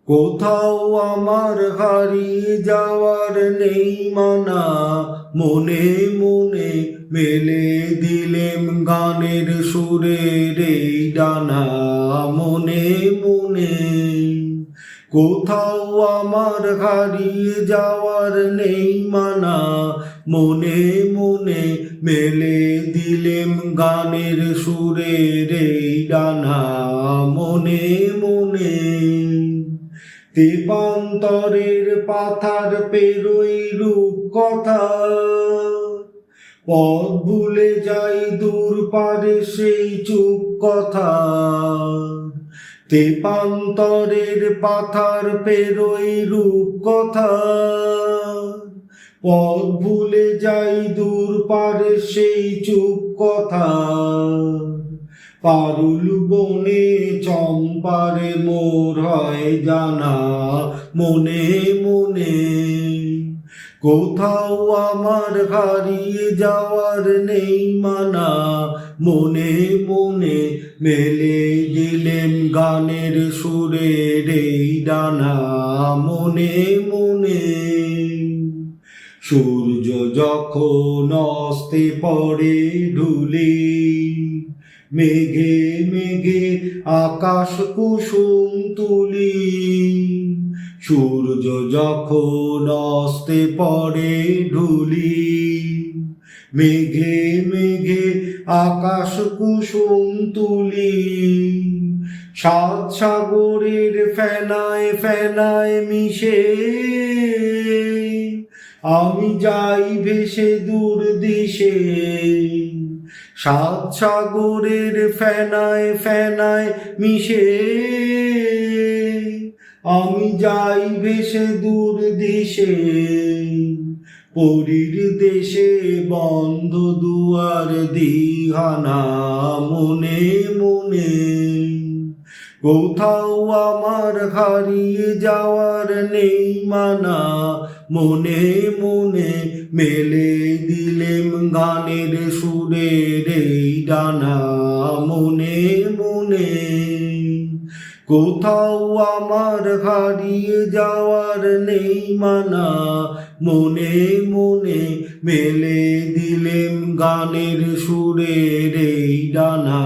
কোথাও আমার হারিয়ে যাওয়ার নেই মানা, মনে মনে মেলে দিলেম গানের সুরের এই ডানা। মনে মনে কোথাও আমার হারিয়ে যাওয়ার নেই মানা, মনে মনে মেলে দিলেম গানের সুরের এই ডানা। মনে মনে তেপান্তরের পাথার পেরোই রূপ কথা, পথ ভুলে যাই দূর পারে সেই চুপ কথা। তেপান্তরের পাথার পেরোই রূপ কথা, পথ ভুলে যাই দূর পারে সেই চুপ কথা। পারুল বনে চম্পারে মোর হয় জানা, মনে মনে কোথাও আমার হারিয়ে যাওয়ার নেই মানা, মনে মনে মেলে দিলেম গানের সুরের এই ডানা। মনে মনে সূর্য যখন অস্তে পড়ে ঢুলি, মেঘে মেঘে আকাশ কুসুম তুলি। সূর্য যখন অস্তে পড়ে ঢুলি, মেঘে মেঘে আকাশ কুসুম তুলি। সাত সাগরের ফেনায় ফেনায় মিশে আমি যাই ভেসে দূর দিশে। সাত সাগরের ফেনায় ফেনায় মিশে আমি যাই ভেসে দূর দিশে। পরীর দেশে বন্ধ দুয়ার দিহানা, মনে মনে কোথাও আমার হারিয়ে যাওয়ার নেই মানা, মনে মনে মেলে দিলেম গানের সুরের এই ডানা। মনে মনে কোথাও আমার হারিয়ে যাওয়ার নেই মানা, মনে মনে মেলে দিলেম গানের সুরের এই ডানা।